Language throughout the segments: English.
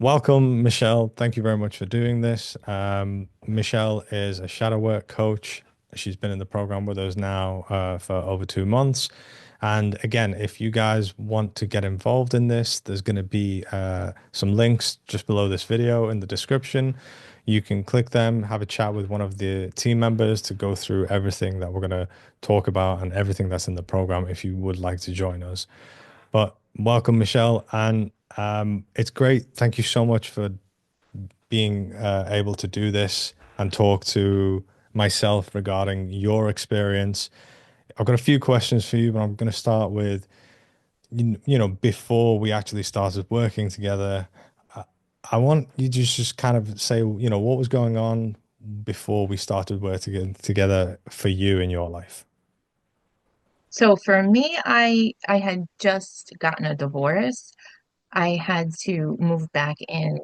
Welcome, Michelle. Thank you very much for doing this. Michelle is a shadow work coach. She's been in the program with us now for over 2 months. And again, if you guys want to get involved in this, there's going to be some links just below this video in the description. You can click them, have a chat with one of the team members to go through everything that we're going to talk about and everything that's in the program if you would like to join us. But welcome, Michelle, and it's great. Thank you so much for being able to do this and talk to myself regarding your experience. I've got a few questions for you, but I'm going to start with, before we actually started working together, I, I want you to just kind of say, what was going on before we started working together for you in your life. So for me, I had just gotten a divorce. I had to move back in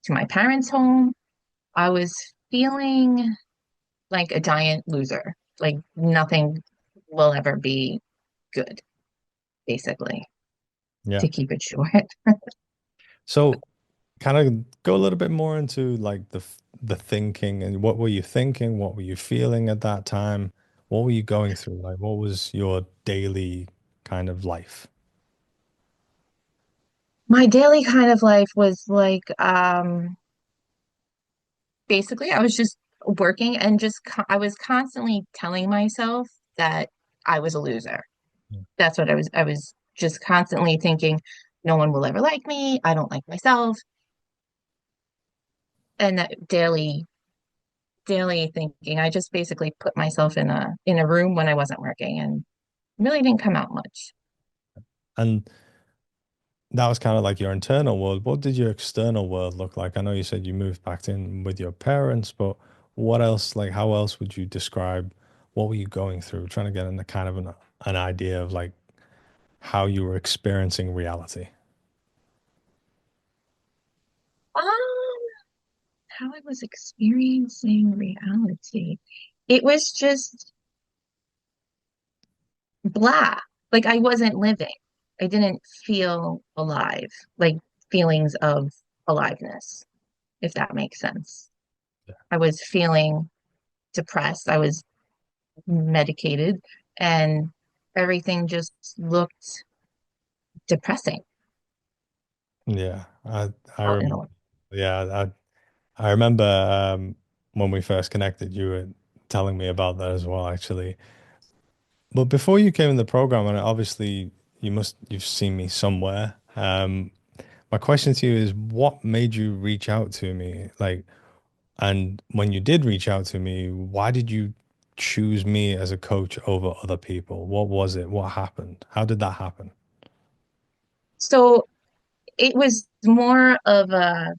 to my parents' home. I was feeling like a giant loser. Like nothing will ever be good, basically, Yeah. to keep it short. So kind of go a little bit more into like the thinking and what were you thinking? What were you feeling at that time? What were you going through? Like, what was your daily kind of life? My daily kind of life was like basically I was just working and I was constantly telling myself that I was a loser. That's what I was just constantly thinking, no one will ever like me. I don't like myself. And that daily thinking, I just basically put myself in a room when I wasn't working and really didn't come out much. And that was kind of like your internal world. What did your external world look like? I know you said you moved back in with your parents, but what else, like, how else would you describe what were you going through? Trying to get in the kind of an idea of like how you were experiencing reality. Um, how I was experiencing reality. It was just blah. Like I wasn't living. I didn't feel alive, like feelings of aliveness, if that makes sense. I was feeling depressed. I was medicated and everything just looked depressing Yeah, I out in a remember. way. Yeah, I remember when we first connected, you were telling me about that as well, actually. But before you came in the program, and obviously you've seen me somewhere. My question to you is, what made you reach out to me? Like, and when you did reach out to me, why did you choose me as a coach over other people? What was it? What happened? How did that happen? So it was more of a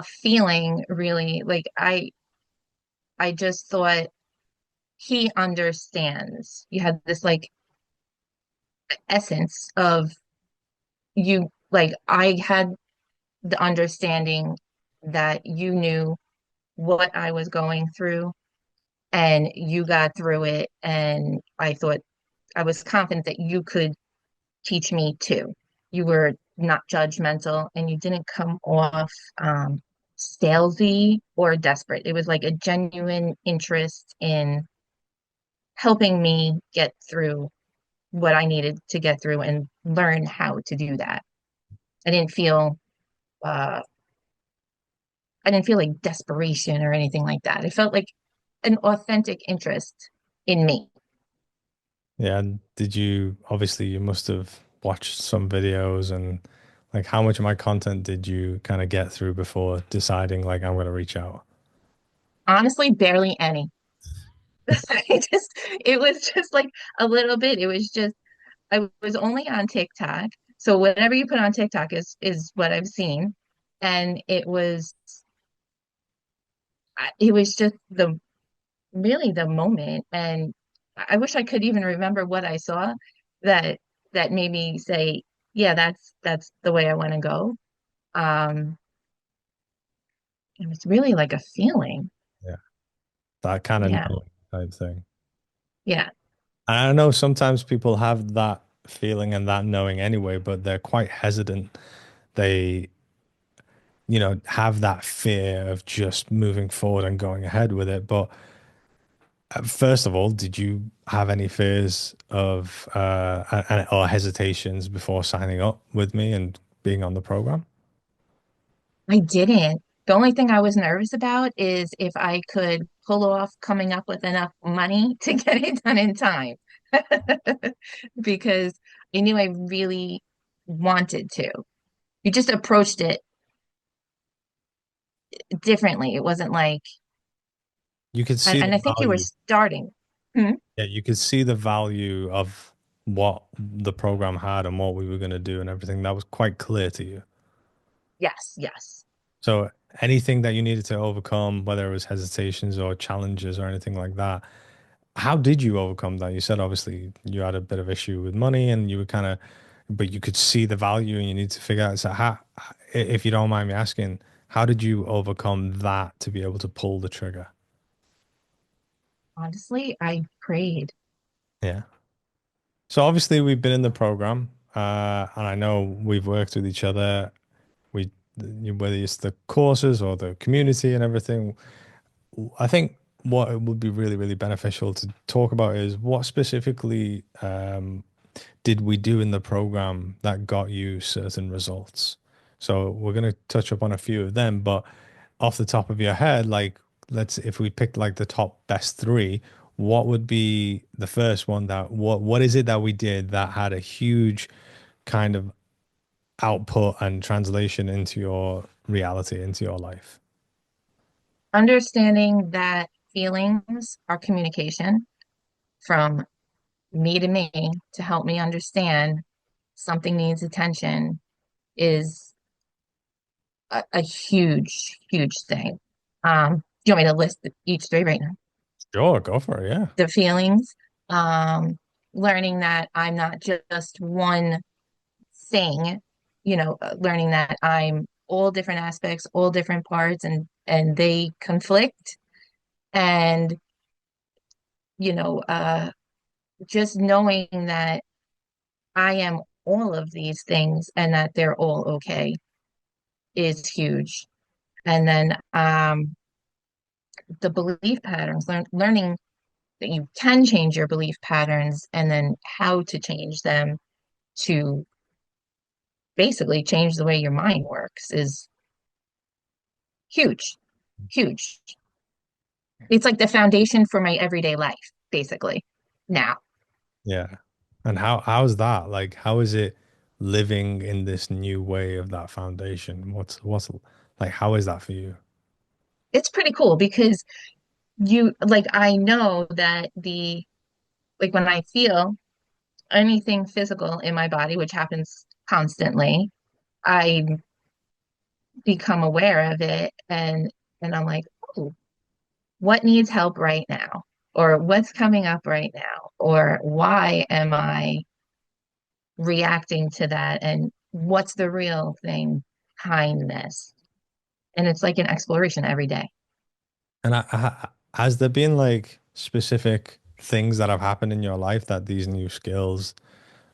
feeling, really. Like I just thought he understands. You had this like essence of you, like I had the understanding that you knew what I was going through and you got through it. And I thought I was confident that you could teach me too. You were not judgmental and you didn't come off salesy or desperate. It was like a genuine interest in helping me get through what I needed to get through and learn how to do that. I didn't feel uh I didn't feel like desperation or anything like that. It felt like an authentic interest in me. Yeah, and did you obviously you must have watched some videos and like how much of my content did you kind of get through before deciding like I'm gonna reach out? Honestly, barely any. It was just like a little bit. It was just I was only on TikTok. So whatever you put on TikTok is what I've seen. And it was just the really the moment. And I wish I could even remember what I saw that that made me say, yeah, that's the way I want to go. Um, it was really like a feeling. Yeah, that kind of Yeah. knowing type thing. Yeah. And I know sometimes people have that feeling and that knowing anyway, but they're quite hesitant they, have that fear of just moving forward and going ahead with it. But first of all, did you have any fears of or hesitations before signing up with me and being on the program? I didn't. The only thing I was nervous about is if I could pull off coming up with enough money to get it done in time. Because I knew I really wanted to. You just approached it differently. It wasn't like, You could and, see the and I think you were value. starting. Hmm? Yeah, you could see the value of what the program had and what we were going to do and everything. That was quite clear to you. Yes, yes. So anything that you needed to overcome, whether it was hesitations or challenges or anything like that, how did you overcome that? You said obviously you had a bit of issue with money and you were kind of, but you could see the value and you need to figure out. So how, if you don't mind me asking, how did you overcome that to be able to pull the trigger? Honestly, I prayed. Yeah. So obviously we've been in the program, and I know we've worked with each other. We, whether it's the courses or the community and everything, I think what it would be really, really beneficial to talk about is what specifically did we do in the program that got you certain results? So we're going to touch up on a few of them, but off the top of your head, like if we picked like the top best three, what would be the first one that what is it that we did that had a huge kind of output and translation into your reality, into your life? Understanding that feelings are communication from me to me to help me understand something needs attention is a huge, huge thing. Do you want me to list each three right now? Sure, go for it. Yeah. The feelings, um, learning that I'm not just one thing, learning that I'm all different aspects, all different parts, and they conflict, and you know, uh, just knowing that I am all of these things and that they're all okay is huge. And then the belief patterns, learning that you can change your belief patterns and then how to change them to basically change the way your mind works is huge, huge. It's like the foundation for my everyday life, basically, now. Yeah. And how's that? Like, how is it living in this new way of that foundation? What's like, how is that for you? It's pretty cool because I know that when I feel anything physical in my body, which happens constantly, I become aware of it and I'm like, oh, what needs help right now? Or what's coming up right now? Or why am I reacting to that? And what's the real thing behind this? And it's like an exploration every day. And has there been like specific things that have happened in your life that these new skills,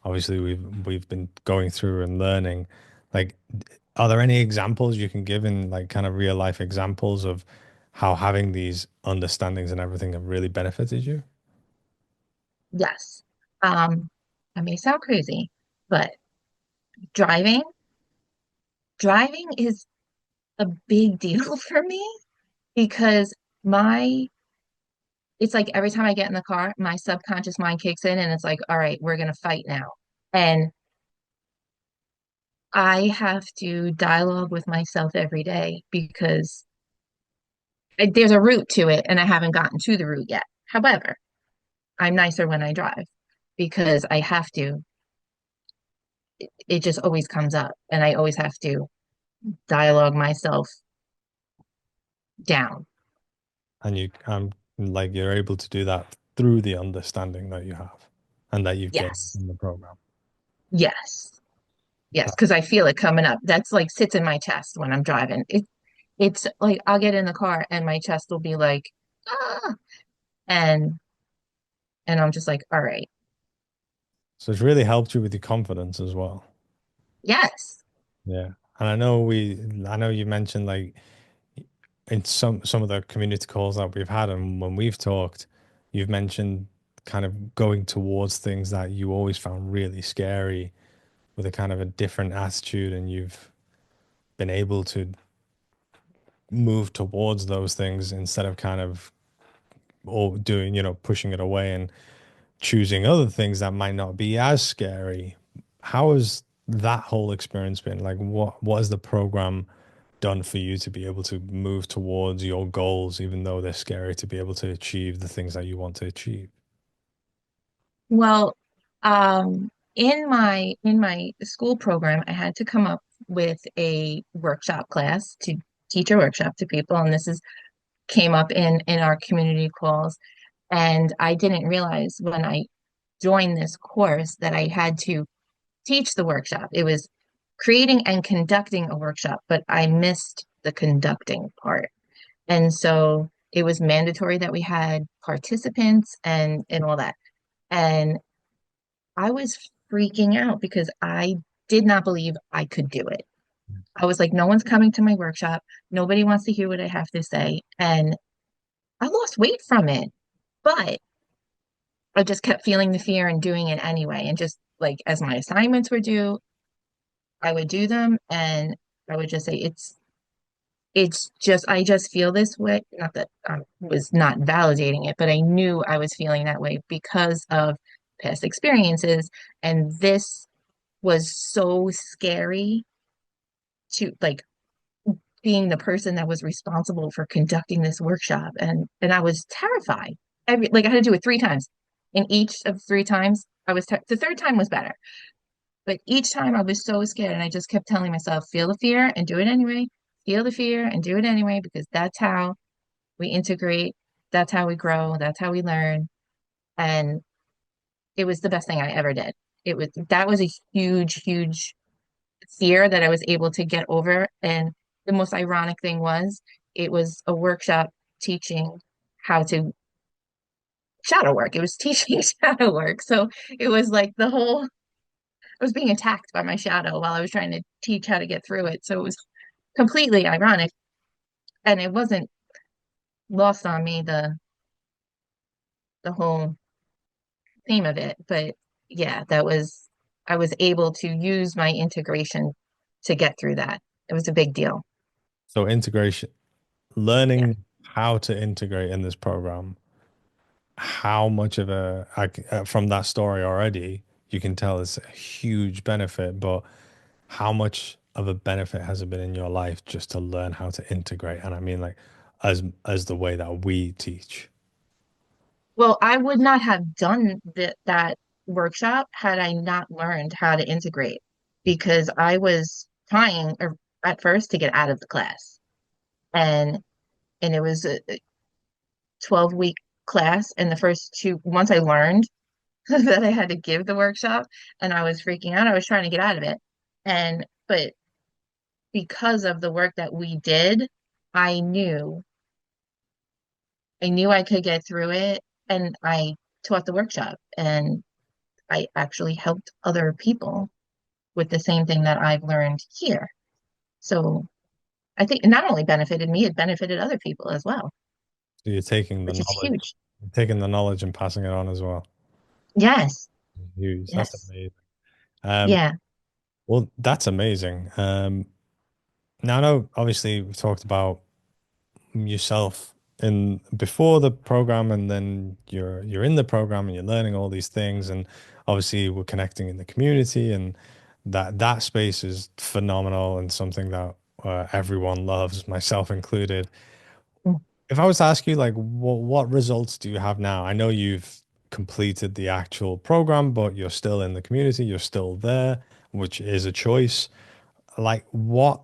obviously we've been going through and learning, like, are there any examples you can give in like kind of real life examples of how having these understandings and everything have really benefited you? Yes. Um, I may sound crazy, but driving, driving is a big deal for me because my it's like every time I get in the car, my subconscious mind kicks in and it's like, all right, we're gonna fight now. And I have to dialogue with myself every day because there's a route to it and I haven't gotten to the route yet. However, I'm nicer when I drive because I have to. It just always comes up and I always have to dialogue myself down. And like you're able to do that through the understanding that you have and that you've gained Yes. in the program. Yes. Yes. That- Because I feel it coming up. That's like sits in my chest when I'm driving. It's like I'll get in the car and my chest will be like, ah, and and I'm just like, all right, So it's really helped you with your confidence as well. yes, Yeah. And I know you mentioned like in some of the community calls that we've had and when we've talked, you've mentioned kind of going towards things that you always found really scary with a kind of a different attitude, and you've been able to move towards those things instead of kind of or doing, pushing it away and choosing other things that might not be as scary. How has that whole experience been? Like, what has the program done for you to be able to move towards your goals, even though they're scary, to be able to achieve the things that you want to achieve? Well, in my school program, I had to come up with a workshop class to teach a workshop to people, and this is came up in our community calls. And I didn't realize when I joined this course that I had to teach the workshop. It was creating and conducting a workshop, but I missed the conducting part. And so it was mandatory that we had participants and all that. And I was freaking out because I did not believe I could do it. I was like, no one's coming to my workshop. Nobody wants to hear what I have to say. And I lost weight from it, but I just kept feeling the fear and doing it anyway. And just like as my assignments were due, I would do them and I would just say, it's just, I just feel this way. Not that I was not validating it, but I knew I was feeling that way because of past experiences. And this was so scary to like being the person that was responsible for conducting this workshop. And I was terrified. Like I had to do it 3 times. In each of 3 times, the third time was better. But each time I was so scared, and I just kept telling myself, feel the fear and do it anyway. Feel the fear and do it anyway, because that's how we integrate. That's how we grow. That's how we learn. And it was the best thing I ever did. That was a huge, huge fear that I was able to get over. And the most ironic thing was it was a workshop teaching how to shadow work. It was teaching shadow work. So it was like I was being attacked by my shadow while I was trying to teach how to get through it. So it was completely ironic. And it wasn't lost on me the whole theme of it. But yeah, I was able to use my integration to get through that. It was a big deal. So integration, Yeah. learning how to integrate in this program, how much of from that story already, you can tell it's a huge benefit, but how much of a benefit has it been in your life just to learn how to integrate? And I mean, like, as the way that we teach. Well, I would not have done that workshop had I not learned how to integrate because I was trying at first to get out of the class. And and it was a 12-week class and the first two once I learned that I had to give the workshop and I was freaking out, I was trying to get out of it. And but because of the work that we did, I knew I knew I could get through it and I taught the workshop and I actually helped other people with the same thing that I've learned here. So I think it not only benefited me, it benefited other people as well, So you're which is huge. taking the knowledge and passing it on as well. Yes, Huge. That's yes, amazing. Um, yeah. well, that's amazing. Now I know obviously we've talked about yourself in before the program, and then you're in the program and you're learning all these things, and obviously we're connecting in the community, and that space is phenomenal and something that everyone loves, myself included. If I was to ask you, like, what results do you have now? I know you've completed the actual program, but you're still in the community, you're still there, which is a choice. Like, what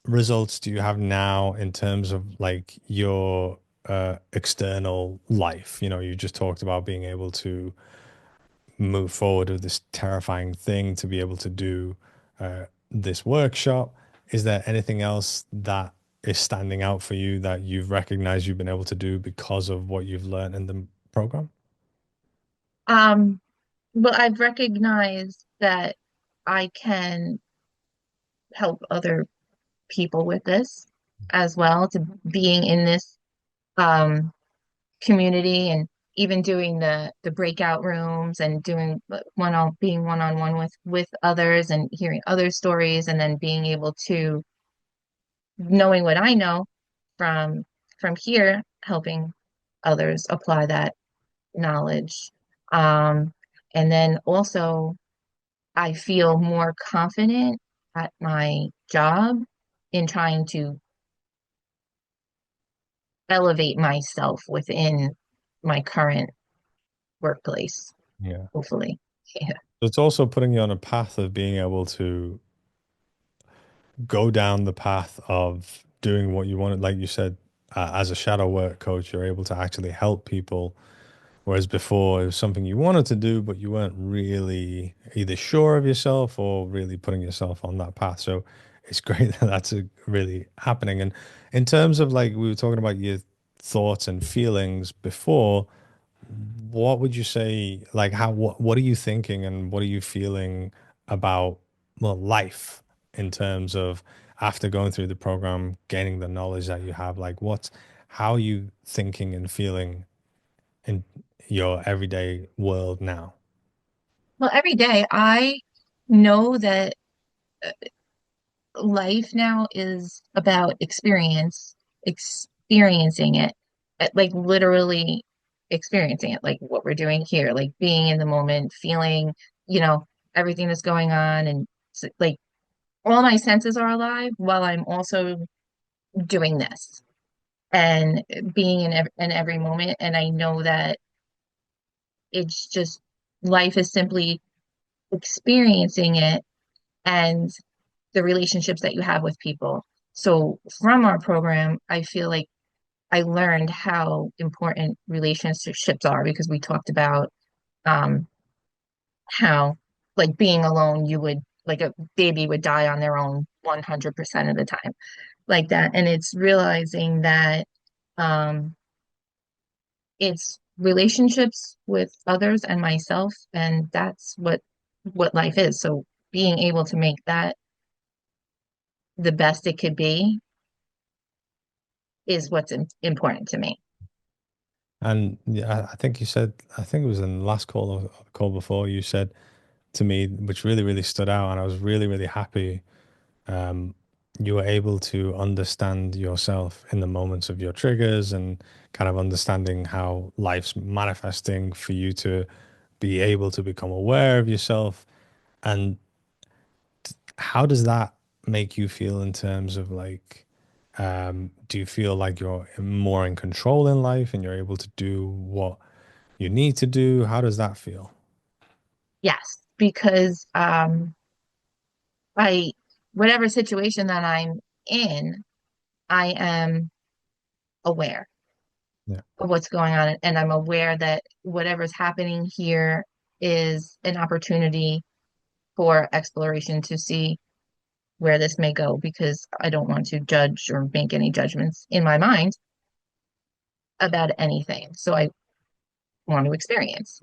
results do you have now in terms of like your external life? You know, you just talked about being able to move forward with this terrifying thing to be able to do this workshop. Is there anything else that is standing out for you that you've recognized you've been able to do because of what you've learned in the program? Um, but I've recognized that I can help other people with this as well, to being in this um community, and even doing the breakout rooms and doing being one-on-one with others and hearing other stories, and then being able to, knowing what I know from here, helping others apply that knowledge. Um, and then also I feel more confident at my job in trying to elevate myself within my current workplace, Yeah. hopefully. Yeah. So it's also putting you on a path of being able to go down the path of doing what you wanted. Like you said, as a shadow work coach, you're able to actually help people. Whereas before, it was something you wanted to do, but you weren't really either sure of yourself or really putting yourself on that path. So it's great that that's really happening. And in terms of like we were talking about your thoughts and feelings before, what would you say, like what are you thinking and what are you feeling about, well, life in terms of after going through the program, gaining the knowledge that you have, like how are you thinking and feeling in your everyday world now? Well, every day I know that life now is about experiencing it, like literally experiencing it, like what we're doing here, like being in the moment, feeling, you know, everything that's going on, and like all my senses are alive while I'm also doing this and being in every moment. And I know that it's just life is simply experiencing it, and the relationships that you have with people. So from our program, I feel like I learned how important relationships are, because we talked about um how, like, being alone, you would, like, a baby would die on their own 100% of the time, like that. And it's realizing that um it's relationships with others and myself, and that's what life is. So being able to make that the best it could be is what's important to me. And yeah, I think you said, I think it was in the last call or the call before, you said to me, which really, really stood out, and I was really, really happy. Um, you were able to understand yourself in the moments of your triggers and kind of understanding how life's manifesting for you to be able to become aware of yourself. And how does that make you feel in terms of like, do you feel like you're more in control in life and you're able to do what you need to do? How does that feel? Yes, because I whatever situation that I'm in, I am aware Yeah. of what's going on, and I'm aware that whatever's happening here is an opportunity for exploration to see where this may go, because I don't want to judge or make any judgments in my mind about anything. So I want to experience.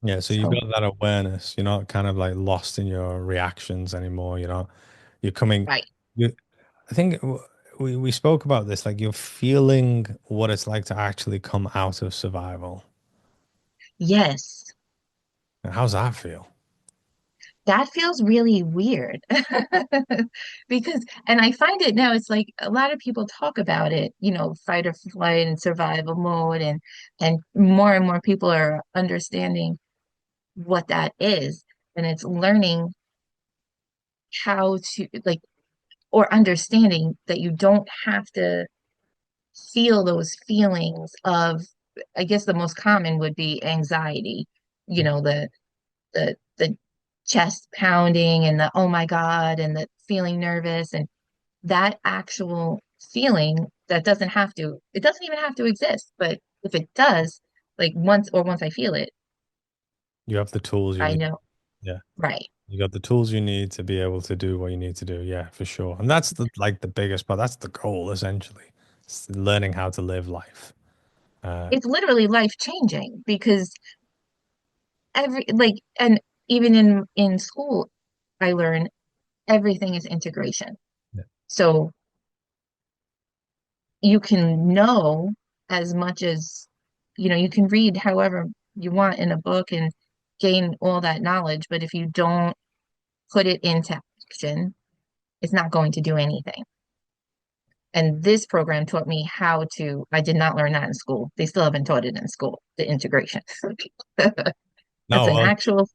Yeah, so you've So, got that awareness. You're not kind of like lost in your reactions anymore. You're coming. right. You, I think we spoke about this. Like you're feeling what it's like to actually come out of survival. Yes, And how's that feel? that feels really weird. Because, and I find it now, it's like a lot of people talk about it, fight or flight and survival mode, and more people are understanding what that is. And it's learning how to, like, or understanding that you don't have to feel those feelings of, I guess the most common would be anxiety, the chest pounding and the oh my God and the feeling nervous, and that actual feeling that doesn't even have to exist. But if it does, like once I feel it, You have the tools you I need. know. Yeah. Right. You got the tools you need to be able to do what you need to do. Yeah, for sure. And that's the biggest part. That's the goal essentially. It's learning how to live life. Uh, It's literally life changing, because and even in school I learn everything is integration. Yeah. So you can know as much as, you can read however you want in a book and gain all that knowledge, but if you don't put it into action, it's not going to do anything. And this program taught me how to, I did not learn that in school. They still haven't taught it in school, the integration. That's No, an well, actual,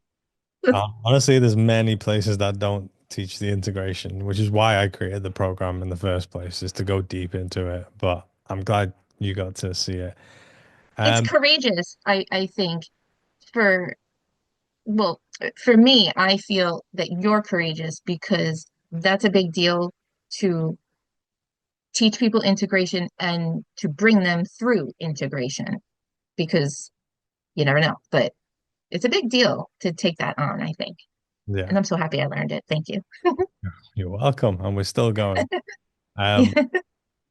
honestly, there's many places that don't teach the integration, which is why I created the program in the first place, is to go deep into it. But I'm glad you got to see it. it's Um, courageous, I think, for, well, for me, I feel that you're courageous because that's a big deal to teach people integration and to bring them through integration because you never know, but it's a big deal to take that on, I think. yeah, And I'm so happy I learned it. Thank you. you're welcome, and we're still going. Um,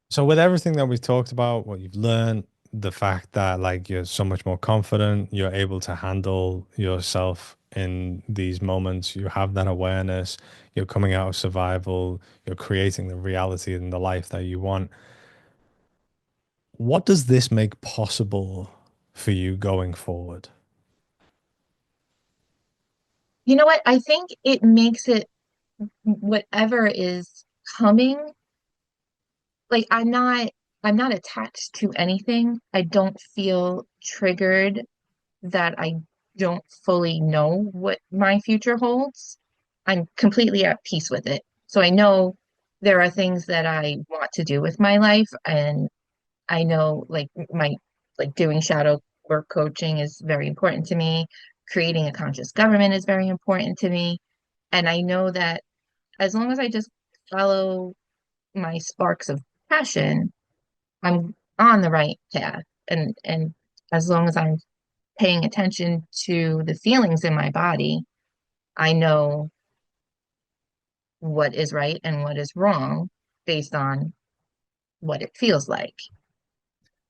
So with everything that we've talked about, what you've learned, the fact that like you're so much more confident, you're able to handle yourself in these moments, you have that awareness, you're coming out of survival, you're creating the reality and the life that you want. What does this make possible for you going forward? You know what? I think it makes it whatever is coming, like I'm not attached to anything. I don't feel triggered that I don't fully know what my future holds. I'm completely at peace with it. So I know there are things that I want to do with my life, and I know like doing shadow work coaching is very important to me. Creating a conscious government is very important to me. And I know that as long as I just follow my sparks of passion, I'm on the right path. And as long as I'm paying attention to the feelings in my body, I know what is right and what is wrong based on what it feels like.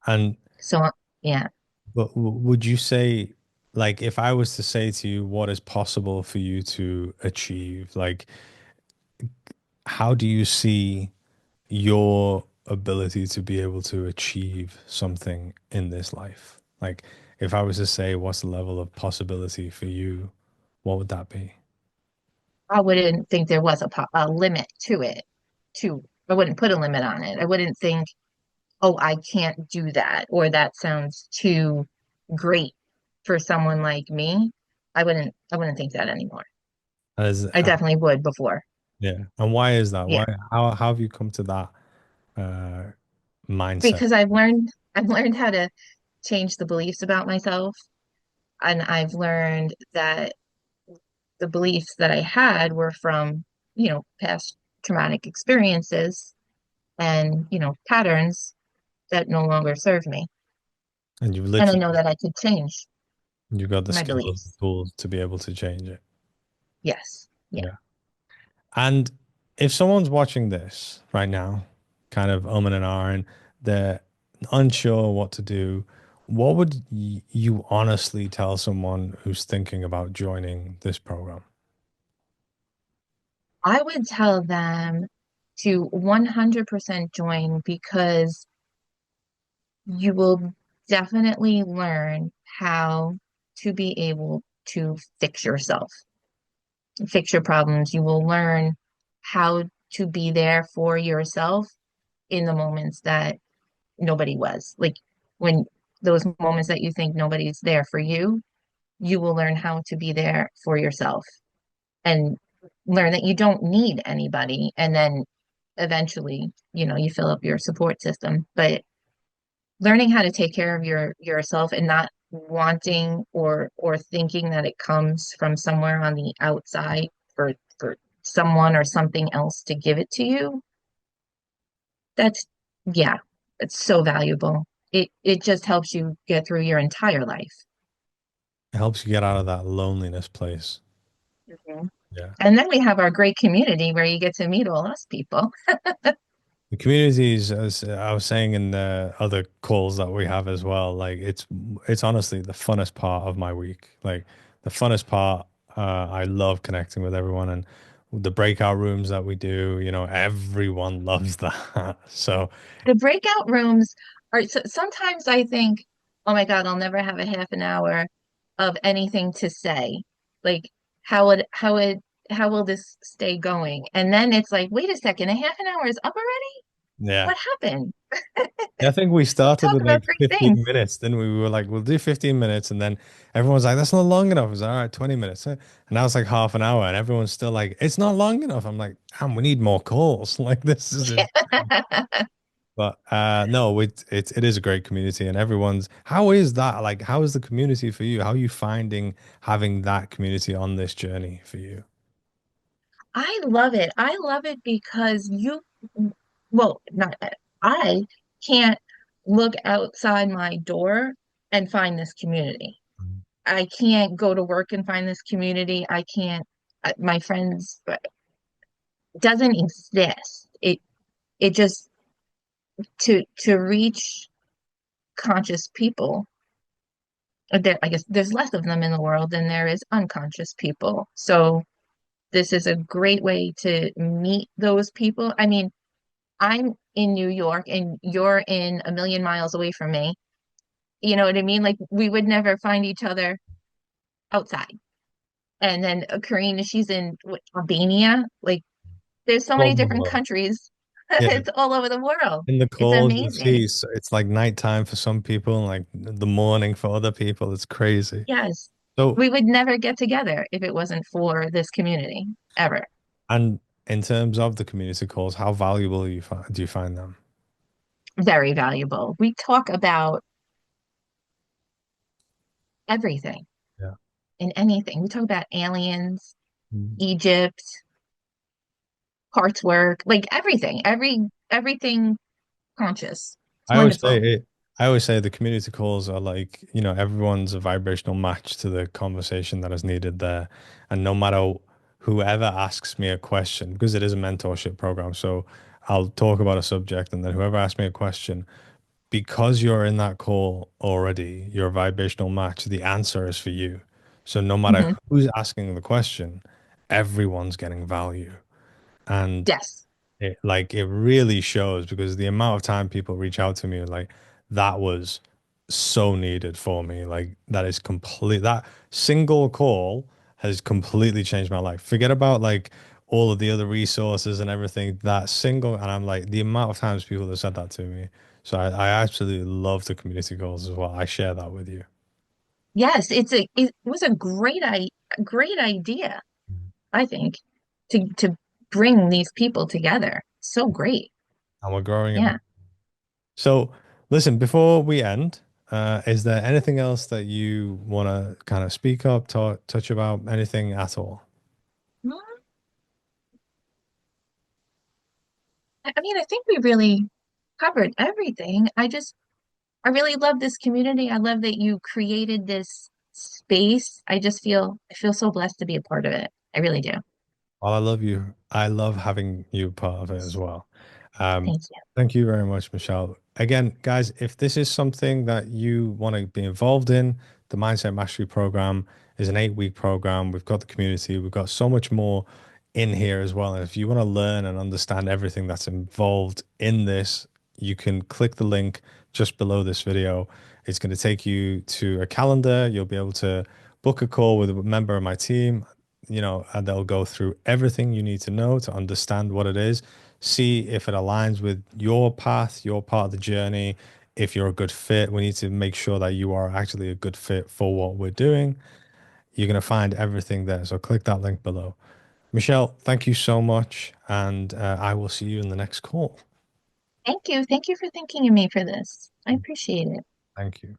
And So, yeah, would you say, like, if I was to say to you, what is possible for you to achieve, like, how do you see your ability to be able to achieve something in this life? Like, if I was to say, what's the level of possibility for you, what would that be? I wouldn't think there was a limit to it. I wouldn't put a limit on it. I wouldn't think, oh, I can't do that, or that sounds too great for someone like me. I wouldn't think that anymore. As I definitely would before. yeah, and why is that? Yeah, Why? How have you come to that uh, mindset? because I've learned how to change the beliefs about myself, and I've learned that the beliefs that I had were from, past traumatic experiences and, patterns that no longer serve me. And you've And I literally know that I could change you've got the my skills and the beliefs. tools to be able to change it. Yes. Yeah. Yeah. And if someone's watching this right now, kind of umming and ahhing, they're unsure what to do, what would you honestly tell someone who's thinking about joining this program? I would tell them to 100% join because you will definitely learn how to be able to fix yourself, fix your problems. You will learn how to be there for yourself in the moments that nobody was. Like when those moments that you think nobody's there for you, you will learn how to be there for yourself and learn that you don't need anybody. And then eventually, you fill up your support system. But learning how to take care of yourself and not wanting or thinking that it comes from somewhere on the outside for someone or something else to give it to you, that's yeah, it's so valuable. It just helps you get through your entire life. It helps you get out of that loneliness place. Mhm. Yeah. And then we have our great community where you get to meet all us people. The communities, as I was saying in the other calls that we have as well, like it's honestly the funnest part of my week. Like the funnest part, I love connecting with everyone, and the breakout rooms that we do, everyone loves that. So The breakout rooms are sometimes I think, oh my God, I'll never have a half an hour of anything to say. Like, how will this stay going? And then it's like, wait a second, a half an hour is up already? yeah. What happened? Yeah, I think we started Talk with about like great 15 things. minutes. Then we were like, we'll do 15 minutes. And then everyone's like, that's not long enough. It's all right, 20 minutes. And now it's like half an hour. And everyone's still like, it's not long enough. I'm like, damn, we need more calls. Like, this is it. But no, it is a great community. And how is that? Like, how is the community for you? How are you finding having that community on this journey for you? I love it. I love it because well, not I can't look outside my door and find this community. I can't go to work and find this community. I can't, my friends doesn't exist. It just to reach conscious people. I guess there's less of them in the world than there is unconscious people. So this is a great way to meet those people. I mean, I'm in New York and you're in a million miles away from me. You know what I mean? Like we would never find each other outside. And then Karina, she's in Albania. Like there's so All many in the different world. countries. Yeah. It's all over the world. In the It's calls you see, amazing. so it's like nighttime for some people and like the morning for other people. It's crazy. Yes. So, We would never get together if it wasn't for this community, ever. and in terms of the community calls, how valuable do you find them? Very valuable. We talk about everything Yeah. and anything. We talk about aliens, Mm. Egypt, parts work, like everything, everything conscious. It's I always say wonderful. it. I always say the community calls are like, everyone's a vibrational match to the conversation that is needed there. And no matter whoever asks me a question, because it is a mentorship program, so I'll talk about a subject and then whoever asks me a question, because you're in that call already, your vibrational match, the answer is for you. So no matter Hmm. who's asking the question, everyone's getting value. And Yes. it really shows because the amount of time people reach out to me like that was so needed for me. Like that single call has completely changed my life. Forget about like all of the other resources and everything. That single, and I'm like the amount of times people have said that to me. So I absolutely love the community calls as well. I share that with you. Yes, it was a great idea, I think, to bring these people together. So great. And we're growing it. Yeah. So, listen, before we end, is there anything else that you want to kind of speak up, touch about, anything at all? Well, I mean, I think we really covered everything. I really love this community. I love that you created this space. I feel so blessed to be a part of it. I really do. Well, I love you. I love having you part of it as well. Um, Thank you. Thank you very much, Michelle. Again, guys, if this is something that you want to be involved in, the Mindset Mastery Program is an 8-week program. We've got the community, we've got so much more in here as well. And if you want to learn and understand everything that's involved in this, you can click the link just below this video. It's going to take you to a calendar. You'll be able to book a call with a member of my team, and they'll go through everything you need to know to understand what it is, see if it aligns with your path, your part of the journey. If you're a good fit, we need to make sure that you are actually a good fit for what we're doing. You're going to find everything there. So click that link below. Michelle, thank you so much. And I will see you in the next call. Thank you. Thank you for thinking of me for this. I appreciate it. Thank you.